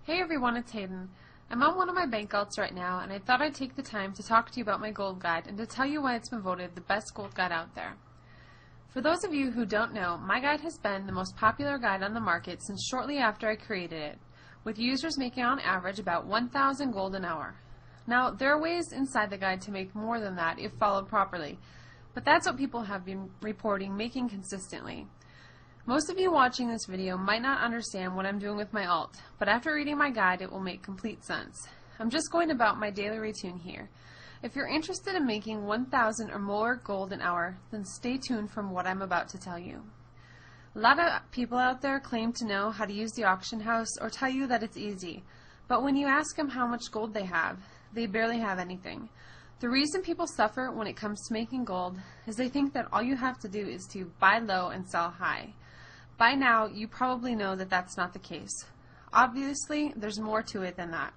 Hey everyone, it's Hayden. I'm on one of my bank alts right now, and I thought I'd take the time to talk to you about my gold guide and to tell you why it's been voted the best gold guide out there. For those of you who don't know, my guide has been the most popular guide on the market since shortly after I created it, with users making on average about 1,000 gold an hour. Now, there are ways inside the guide to make more than that if followed properly, but that's what people have been reporting making consistently. Most of you watching this video might not understand what I'm doing with my alt, but after reading my guide it will make complete sense. I'm just going about my daily routine here. If you're interested in making 1,000 or more gold an hour, then stay tuned from what I'm about to tell you. A lot of people out there claim to know how to use the auction house or tell you that it's easy, but when you ask them how much gold they have, they barely have anything. The reason people suffer when it comes to making gold is they think that all you have to do is to buy low and sell high. By now, you probably know that that's not the case. Obviously, there's more to it than that.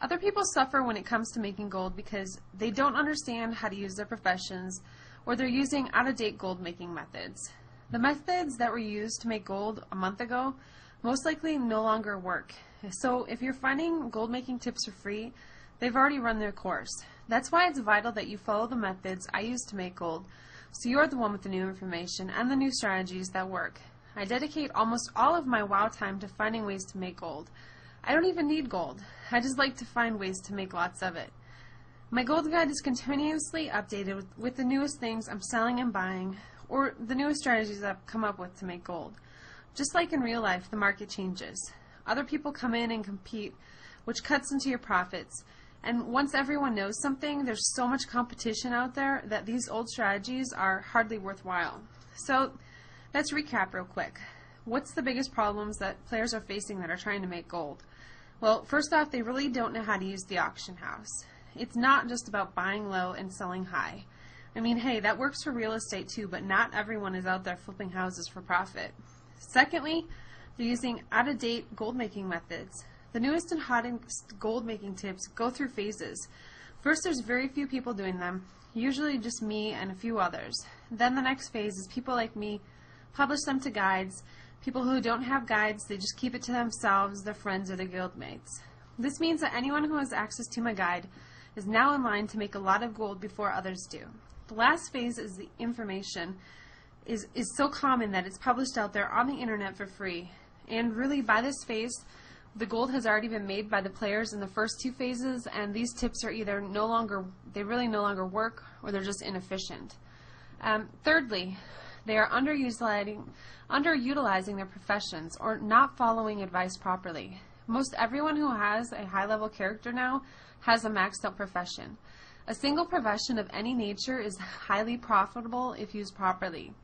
Other people suffer when it comes to making gold because they don't understand how to use their professions, or they're using out-of-date gold making methods. The methods that were used to make gold a month ago most likely no longer work. So if you're finding gold making tips for free, they've already run their course. That's why it's vital that you follow the methods I use to make gold, so you're the one with the new information and the new strategies that work. I dedicate almost all of my WoW time to finding ways to make gold. I don't even need gold. I just like to find ways to make lots of it. My gold guide is continuously updated with the newest things I'm selling and buying, or the newest strategies I've come up with to make gold. Just like in real life, the market changes. Other people come in and compete, which cuts into your profits. And once everyone knows something, there's so much competition out there that these old strategies are hardly worthwhile. So let's recap real quick. What's the biggest problems that players are facing that are trying to make gold? Well, first off, they really don't know how to use the auction house. It's not just about buying low and selling high. I mean, hey, that works for real estate too, but not everyone is out there flipping houses for profit. Secondly, they're using out-of-date gold making methods. The newest and hottest gold making tips go through phases. First, there's very few people doing them, usually just me and a few others. Then the next phase is people like me publish them to guides. People who don't have guides, they just keep it to themselves, their friends, or their guildmates. This means that anyone who has access to my guide is now in line to make a lot of gold before others do. The last phase is the information is so common that it's published out there on the internet for free. And really, by this phase, the gold has already been made by the players in the first two phases, and these tips are either they really no longer work, or they're just inefficient. Thirdly, they are underutilizing their professions or not following advice properly. Most everyone who has a high-level character now has a maxed-out profession. A single profession of any nature is highly profitable if used properly.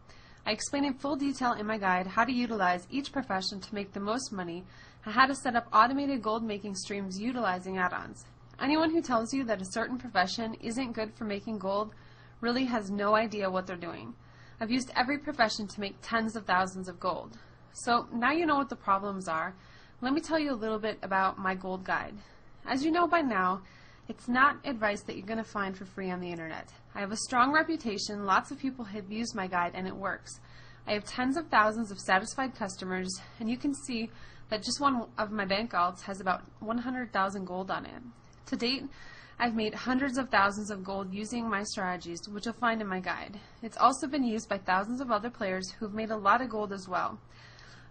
I explain in full detail in my guide how to utilize each profession to make the most money and how to set up automated gold-making streams utilizing add-ons. Anyone who tells you that a certain profession isn't good for making gold really has no idea what they're doing. I've used every profession to make tens of thousands of gold. So now you know what the problems are. Let me tell you a little bit about my gold guide. As you know by now, it's not advice that you're going to find for free on the internet. I have a strong reputation, lots of people have used my guide, and it works. I have tens of thousands of satisfied customers, and you can see that just one of my bank alts has about 100,000 gold on it. To date, I've made hundreds of thousands of gold using my strategies, which you'll find in my guide. It's also been used by thousands of other players who've made a lot of gold as well.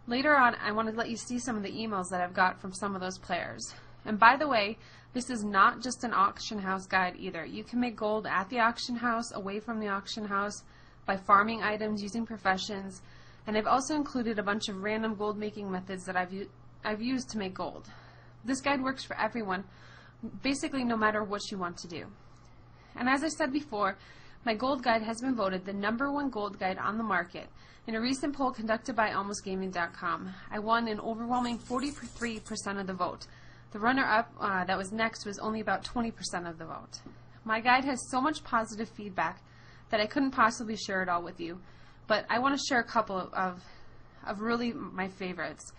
Later on, I want to let you see some of the emails that I've got from some of those players. And by the way, this is not just an auction house guide either. You can make gold at the auction house, away from the auction house, by farming items, using professions, and I've also included a bunch of random gold making methods that I've used to make gold. This guide works for everyone, basically no matter what you want to do. And as I said before, my gold guide has been voted the #1 gold guide on the market. In a recent poll conducted by almostgaming.com, I won an overwhelming 43% of the vote. The runner-up that was next was only about 20% of the vote. My guide has so much positive feedback that I couldn't possibly share it all with you, but I want to share a couple of really my favorites.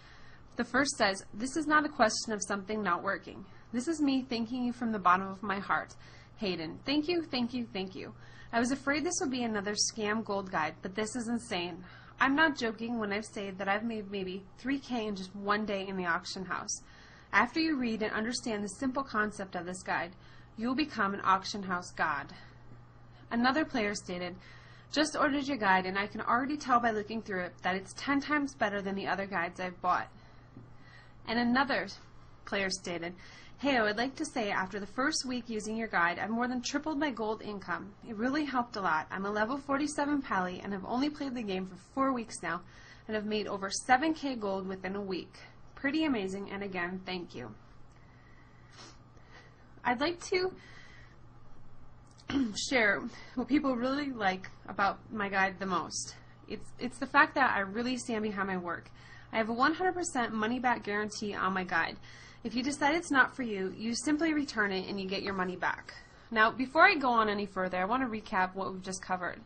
The first says, "This is not a question of something not working. This is me thanking you from the bottom of my heart. Hayden, thank you, thank you, thank you. I was afraid this would be another scam gold guide, but this is insane. I'm not joking when I say that I've made maybe 3K in just one day in the auction house. After you read and understand the simple concept of this guide, you will become an auction house god. Another player stated, "Just ordered your guide and I can already tell by looking through it that it's 10 times better than the other guides I've bought." And another player stated, "Hey, I would like to say after the first week using your guide, I've more than tripled my gold income. It really helped a lot. I'm a level 47 pally and have only played the game for 4 weeks now and have made over 7K gold within a week. Pretty amazing, and again, thank you." I'd like to share what people really like about my guide the most. It's the fact that I really stand behind my work. I have a 100% money back guarantee on my guide. If you decide it's not for you, you simply return it and you get your money back. Now, before I go on any further, I want to recap what we've just covered.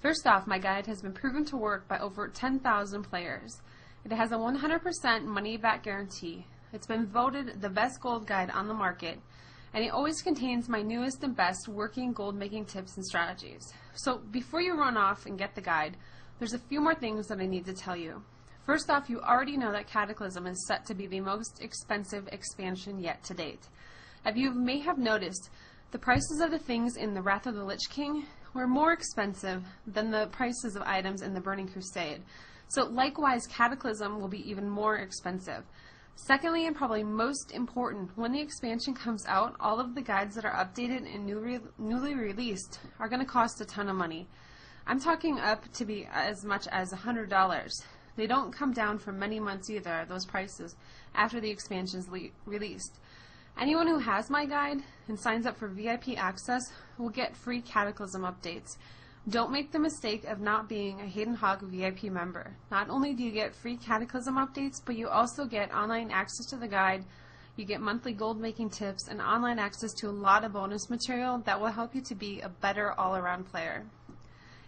First off, my guide has been proven to work by over 10,000 players. It has a 100% money back guarantee. It's been voted the best gold guide on the market, and it always contains my newest and best working gold making tips and strategies. So before you run off and get the guide, there's a few more things that I need to tell you. First off, you already know that Cataclysm is set to be the most expensive expansion yet to date. As you may have noticed, the prices of the things in the Wrath of the Lich King were more expensive than the prices of items in the Burning Crusade. So likewise, Cataclysm will be even more expensive. Secondly, and probably most important, when the expansion comes out, all of the guides that are updated and newly released are going to cost a ton of money. I'm talking up to be as much as $100. They don't come down for many months either, those prices, after the expansion is released. Anyone who has my guide and signs up for VIP access will get free Cataclysm updates. Don't make the mistake of not being a Hayden Hog VIP member. Not only do you get free Cataclysm updates, but you also get online access to the guide, you get monthly gold making tips, and online access to a lot of bonus material that will help you to be a better all-around player.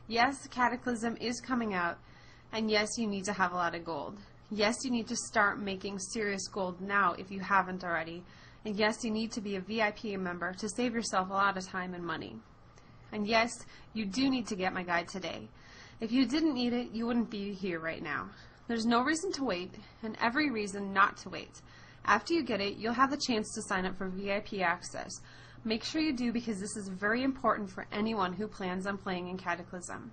Yes, Cataclysm is coming out, and yes, you need to have a lot of gold. Yes, you need to start making serious gold now if you haven't already. And yes, you need to be a VIP member to save yourself a lot of time and money. And yes, you do need to get my guide today. If you didn't need it, you wouldn't be here right now. There's no reason to wait, and every reason not to wait. After you get it, you'll have the chance to sign up for VIP access. Make sure you do, because this is very important for anyone who plans on playing in Cataclysm.